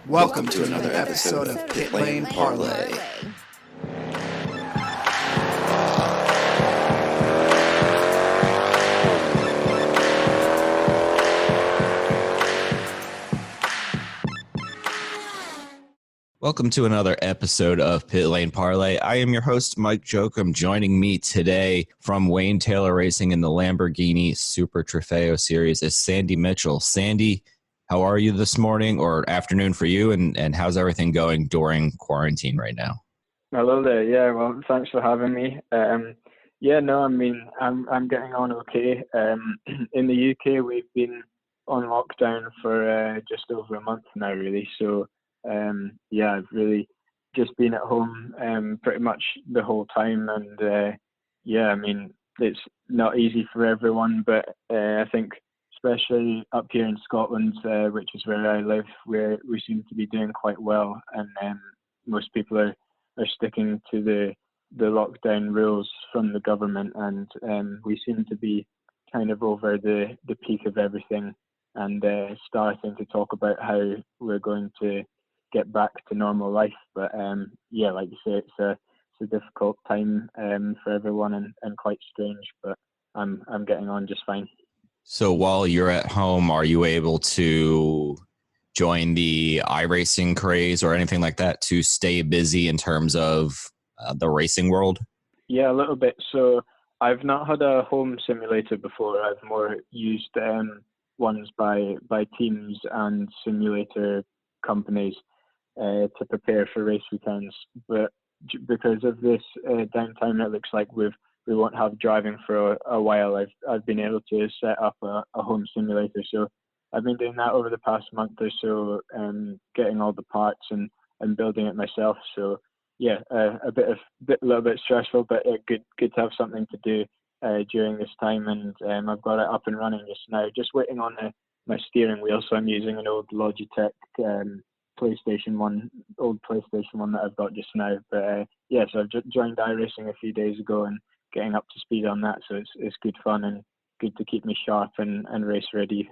Welcome to another episode of Pit Lane Parlay. Welcome to another episode of Pit Lane Parlay. I am your host, Mike Jokum. Joining me today from Wayne Taylor Racing in the Lamborghini Super Trofeo Series is Sandy Mitchell. Sandy, how are you this morning or afternoon for you, and how's everything going during quarantine right now? Hello there. Yeah, well, thanks for having me. I'm getting on okay. In the UK, we've been on lockdown for just over a month now, really. So, I've really just been at home pretty much the whole time. And, it's not easy for everyone, but I think especially up here in Scotland, which is where I live, we seem to be doing quite well. And most people are sticking to the lockdown rules from the government, and we seem to be kind of over the peak of everything, and starting to talk about how we're going to get back to normal life. But like you say, it's a difficult time for everyone and quite strange, but I'm getting on just fine. So while you're at home, are you able to join the iRacing craze or anything like that to stay busy in terms of the racing world? Yeah, a little bit. So I've not had a home simulator before. I've more used ones by teams and simulator companies to prepare for race weekends. But because of this downtime, it looks like we won't have driving for a while. I've been able to set up a home simulator. So I've been doing that over the past month or so, getting all the parts and building it myself. So yeah, a little bit stressful, but good to have something to do during this time. And I've got it up and running just now. Just waiting on my steering wheel. So I'm using an old Logitech PlayStation 1 that I've got just now. But so I've joined iRacing a few days ago and getting up to speed on that. So it's good fun and good to keep me sharp and race ready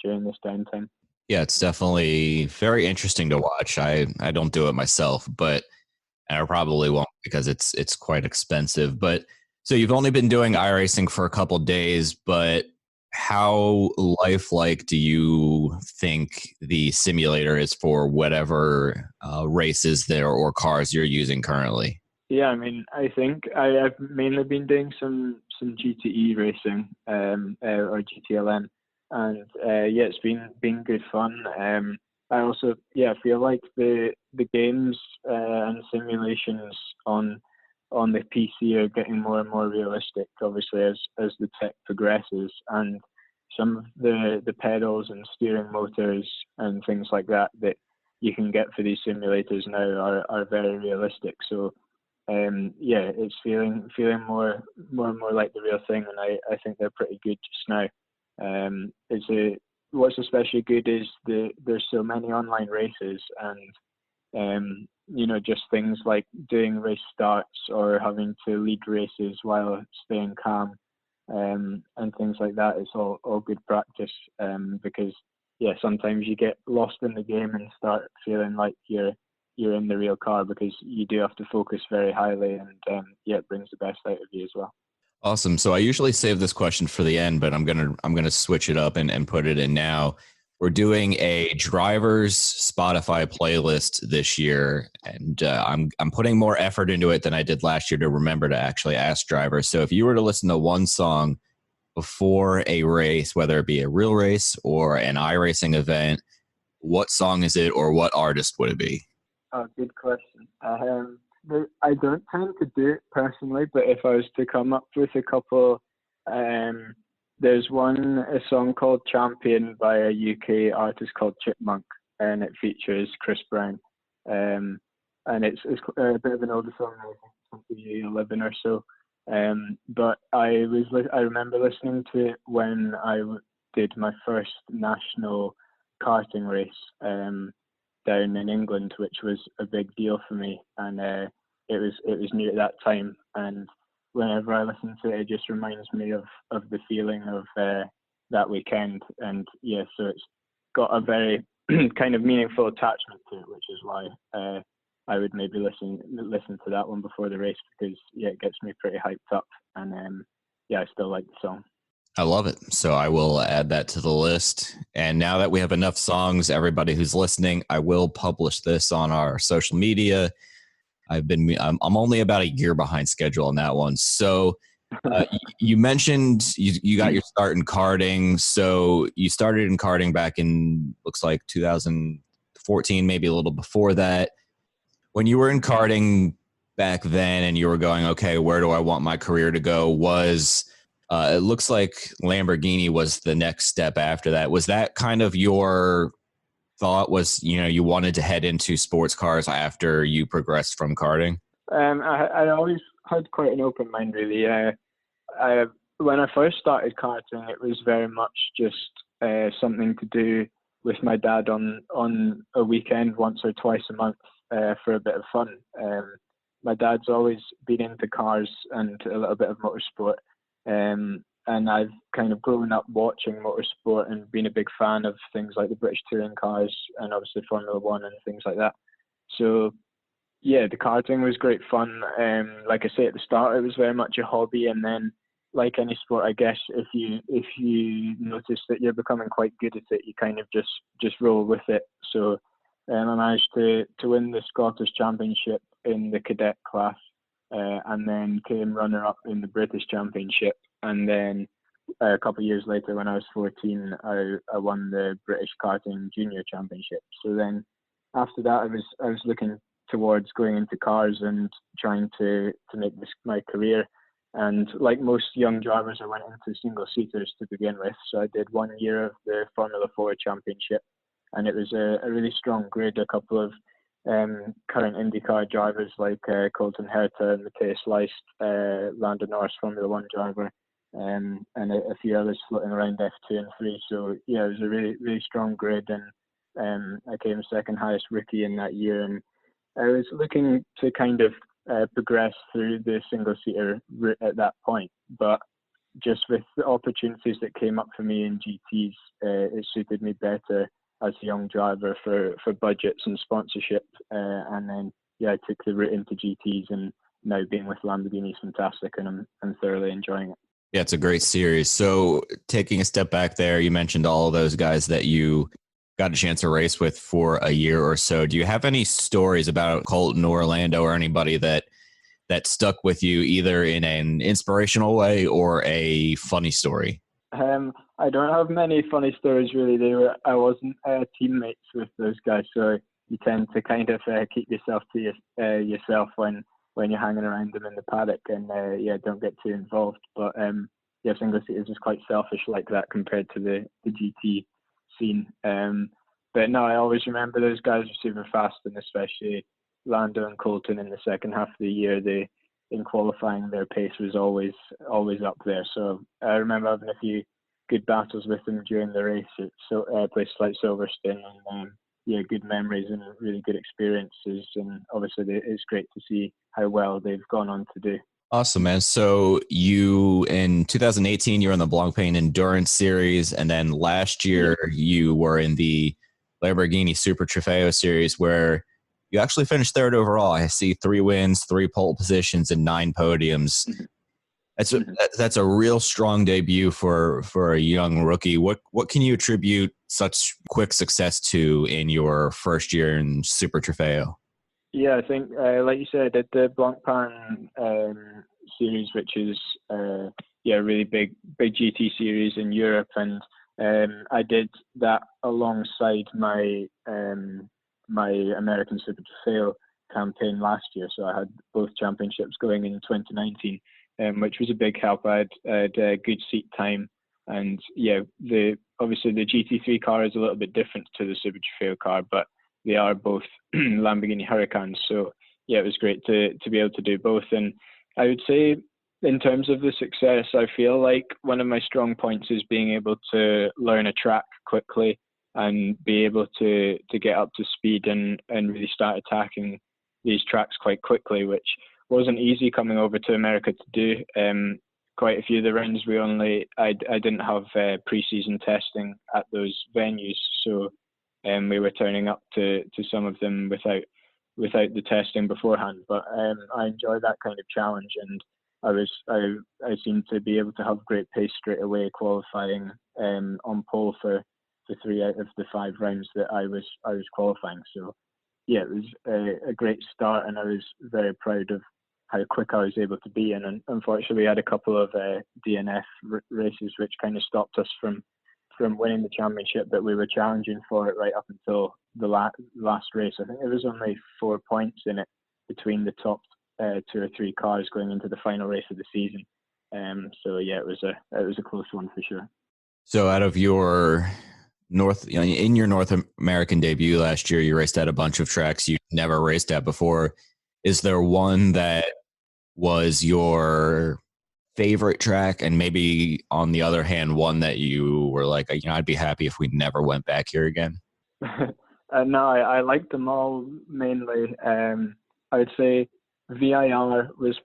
during this downtime. Yeah, it's definitely very interesting to watch. I don't do it myself, but I probably won't because it's quite expensive. But so you've only been doing iRacing for a couple of days, but how lifelike do you think the simulator is for whatever races there or cars you're using currently? Yeah, I mean, I think I've mainly been doing some GTE racing or GTLM, and it's been good fun. I also feel like the games and simulations on the PC are getting more and more realistic, obviously as the tech progresses, and some of the pedals and steering motors and things like that you can get for these simulators now are very realistic. So it's feeling more and more like the real thing, and I think they're pretty good just now. What's especially good is there's so many online races, and just things like doing race starts or having to lead races while staying calm, and things like that. It's all good practice, because sometimes you get lost in the game and start feeling like you're in the real car, because you do have to focus very highly, and it brings the best out of you as well. Awesome. So I usually save this question for the end, but I'm gonna switch it up and put it in now. We're doing a driver's Spotify playlist this year, and I'm putting more effort into it than I did last year to remember to actually ask drivers. So if you were to listen to one song before a race, whether it be a real race or an iRacing event, what song is it, or what artist would it be? Oh, good question. I don't tend to do it personally, but if I was to come up with a couple, there's a song called Champion by a UK artist called Chipmunk, and it features Chris Brown. and it's a bit of an older song, I think, 2011 or so. But I remember listening to it when I did my first national karting race down in England, which was a big deal for me, and it was new at that time. And whenever I listen to it, it just reminds me of the feeling of that weekend. And yeah, so it's got a very kind of meaningful attachment to it, which is why I would maybe listen to that one before the race, because yeah, it gets me pretty hyped up, and yeah, I still like the song. I love it. So I will add that to the list. And now that we have enough songs, everybody who's listening, I will publish this on our social media. I'm only about a year behind schedule on that one. So you mentioned you got your start in karting. So you started in karting back in, looks like 2014, maybe a little before that. When you were in karting back then and you were going, okay, where do I want my career to go? It looks like Lamborghini was the next step after that. Was that kind of your thought, was, you wanted to head into sports cars after you progressed from karting? I always had quite an open mind, really. When I first started karting, it was very much just something to do with my dad on a weekend once or twice a month for a bit of fun. My dad's always been into cars and a little bit of motorsport. And I've kind of grown up watching motorsport and been a big fan of things like the British touring cars and obviously Formula One and things like that. So yeah, the karting was great fun. Like I say, at the start, it was very much a hobby, and then, like any sport, I guess, if you notice that you're becoming quite good at it, you kind of just roll with it. So I managed to win the Scottish Championship in the cadet class. And then came runner-up in the British Championship. And then a couple of years later, when I was 14, I won the British Karting Junior Championship. So then after that, I was looking towards going into cars and trying to make this my career. And like most young drivers, I went into single-seaters to begin with. So I did 1 year of the Formula 4 Championship. And it was a really strong grid. A couple of current IndyCar drivers like Colton Herta and Matthias Leist, Lando Norris, Formula One driver, and a few others floating around F2 and 3. So yeah, it was a really, really strong grid, and I came second highest rookie in that year. And I was looking to kind of progress through the single-seater route at that point, but just with the opportunities that came up for me in GTs, it suited me better as a young driver for budgets and sponsorship. And then, yeah, I took the route into GTs, and now being with Lamborghini is fantastic, and I'm thoroughly enjoying it. Yeah, it's a great series. So taking a step back there, you mentioned all of those guys that you got a chance to race with for a year or so. Do you have any stories about Colton or Orlando or anybody that stuck with you, either in an inspirational way or a funny story? I don't have many funny stories, really. I wasn't teammates with those guys, so you tend to kind of keep yourself to yourself when you're hanging around them in the paddock, and don't get too involved. But single seaters is quite selfish like that compared to the GT scene. But no, I always remember those guys were super fast, and especially Lando and Colton in the second half of the year. In qualifying, their pace was always up there. So I remember having a few good battles with them during the race at places like Silverstone, and good memories and really good experiences. And obviously, it's great to see how well they've gone on to do. Awesome, man. So you, in 2018, you were in the Blancpain Endurance Series, and then last year you were in the Lamborghini Super Trofeo Series, where you actually finished third overall. I see 3 wins, 3 pole positions, and 9 podiums. That's a real strong debut for a young rookie. What can you attribute such quick success to in your first year in Super Trofeo? Yeah, I think, like you said, at the Blancpain series, which is a really big GT series in Europe, and I did that alongside my my American Super Trofeo campaign last year. So I had both championships going in 2019, which was a big help. I had a good seat time, and obviously the GT3 car is a little bit different to the Super Trofeo car, but they are both Lamborghini Huracans. So yeah, it was great to be able to do both. And I would say, in terms of the success, I feel like one of my strong points is being able to learn a track quickly and be able to get up to speed and really start attacking these tracks quite quickly, which wasn't easy coming over to America to do. Quite a few of the rounds I didn't have pre-season testing at those venues, so we were turning up to some of them without the testing beforehand. But I enjoy that kind of challenge, and I seemed to be able to have great pace straight away, qualifying on pole for 3 out of the 5 rounds that I was qualifying. So yeah, it was a great start, and I was very proud of how quick I was able to be. And unfortunately, we had a couple of DNF races which kind of stopped us from winning the championship, but we were challenging for it right up until the last race. I think there was only 4 points in it between the top 2 or 3 cars going into the final race of the season. So yeah, it was a close one for sure. So out of your in your North American debut last year, you raced at a bunch of tracks you never raced at before. Is there one that was your favorite track, and maybe on the other hand, one that you were like, I'd be happy if we never went back here again? No, I liked them all mainly. I would say VIR was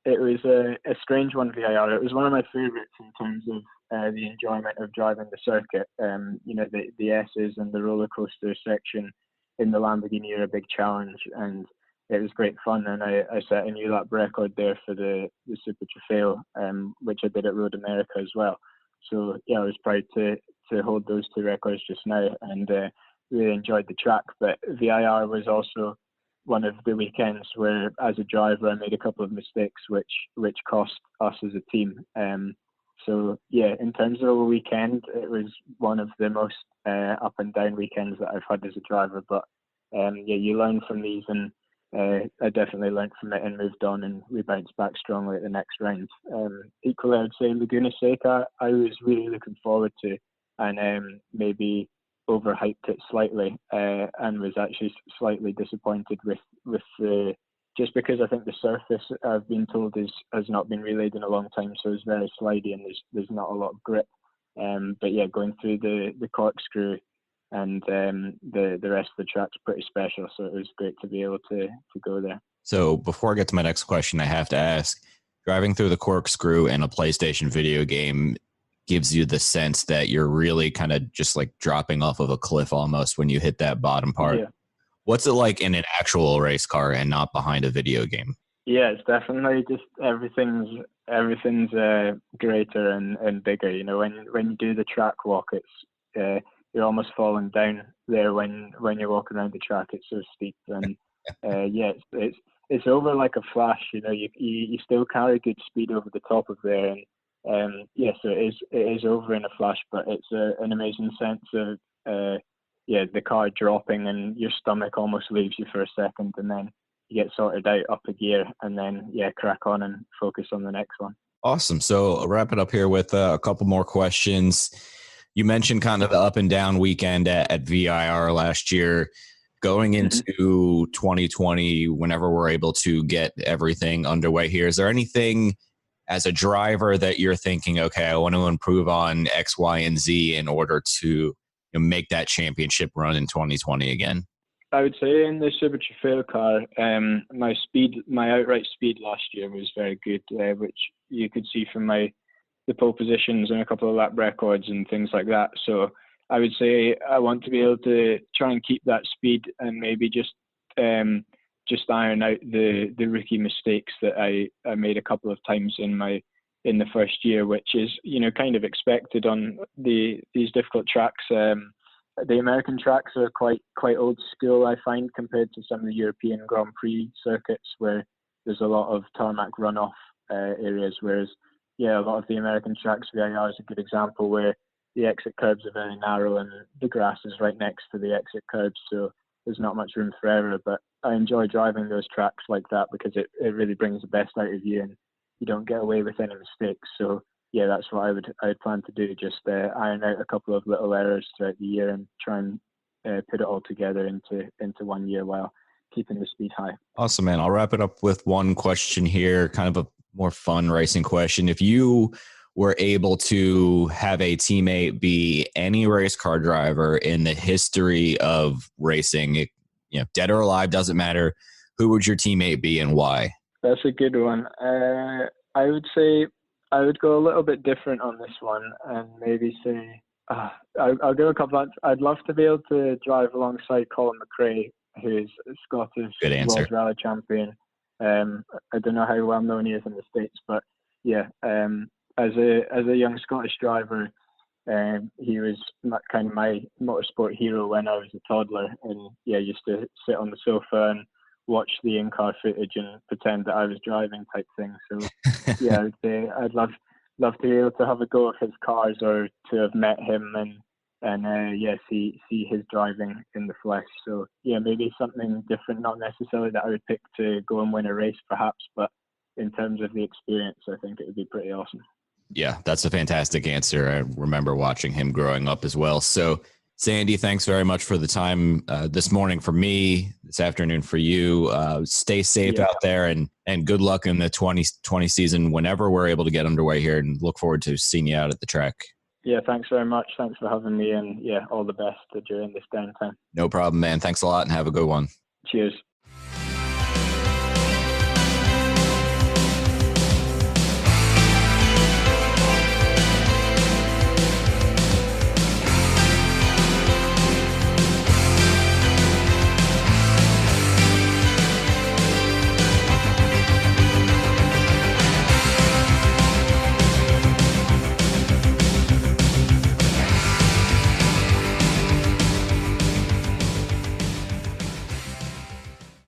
it was a strange one, VIR. It was one of my favorites in terms of the enjoyment of driving the circuit. The S's and the roller coaster section in the Lamborghini are a big challenge, and it was great fun. And I set a new lap record there for the Super Trofeo, which I did at Road America as well. So yeah, I was proud to hold those 2 records just now, and really enjoyed the track. But VIR was also one of the weekends where, as a driver, I made a couple of mistakes which cost us as a team. So yeah, in terms of a weekend, it was one of the most up and down weekends that I've had as a driver. But yeah, you learn from these, and I definitely learned from it and moved on, and we bounced back strongly at the next round. Equally, I would say Laguna Seca, I was really looking forward to, and maybe overhyped it slightly, and was actually slightly disappointed with the, just because I think the surface, I've been told, has not been relayed in a long time, so it's very slidey and there's not a lot of grip. But yeah, going through the corkscrew and the rest of the track's pretty special, so it was great to be able to go there. So before I get to my next question, I have to ask, driving through the corkscrew in a PlayStation video game gives you the sense that you're really kind of just like dropping off of a cliff almost when you hit that bottom part. Yeah. What's it like in an actual race car and not behind a video game? Yeah, it's definitely just everything's greater and bigger. You know, when you do the track walk, it's you're almost falling down there when you're walking around the track. It's so steep, and yeah, it's over like a flash. You know, you still carry good speed over the top of there, and yeah, so it is over in a flash. But it's an amazing sense of the car dropping, and your stomach almost leaves you for a second, and then you get sorted out up a gear, and then crack on and focus on the next one. Awesome. So I'll wrap it up here with a couple more questions. You mentioned kind of the up and down weekend at VIR last year. Going into 2020, whenever we're able to get everything underway here, is there anything as a driver that you're thinking, okay, I want to improve on X, Y, and Z in order to make that championship run in 2020 again? I would say in the Super Trofeo car, my outright speed last year was very good, which you could see from the pole positions and a couple of lap records and things like that. So I would say I want to be able to try and keep that speed, and maybe just iron out the rookie mistakes that I made a couple of times in the first year, which is kind of expected on these difficult tracks. The American tracks are quite old school, I find, compared to some of the European Grand Prix circuits where there's a lot of tarmac runoff areas, whereas a lot of the American tracks, VIR is a good example, where the exit curbs are very narrow and the grass is right next to the exit curbs, so there's not much room for error. But I enjoy driving those tracks like that because it really brings the best out of you, and you don't get away with any mistakes. So yeah, that's what I would plan to do. Just iron out a couple of little errors throughout the year and try and put it all together into 1 year while keeping the speed high. Awesome, man. I'll wrap it up with one question here, kind of a more fun racing question. If you were able to have a teammate be any race car driver in the history of racing, dead or alive, doesn't matter, who would your teammate be and why? That's a good one. I would say I would go a little bit different on this one and maybe say, I'll go a couple. I'd love to be able to drive alongside Colin McRae, who's a Scottish World Rally champion. I don't know how well known he is in the States, but yeah, as a young Scottish driver, he was kind of my motorsport hero when I was a toddler, and yeah, used to sit on the sofa and watch the in-car footage and pretend that I was driving type thing. So yeah, I would say I'd love to be able to have a go of his cars or to have met him and see his driving in the flesh. So yeah, maybe something different, not necessarily that I would pick to go and win a race perhaps, but in terms of the experience, I think it would be pretty awesome. Yeah, that's a fantastic answer. I remember watching him growing up as well. So Sandy, thanks very much for the time this morning for me, this afternoon for you. Stay safe out there and good luck in the 2020 season whenever we're able to get underway here, and look forward to seeing you out at the track. Yeah, thanks very much. Thanks for having me, and yeah, all the best during this downtime. No problem, man. Thanks a lot and have a good one. Cheers.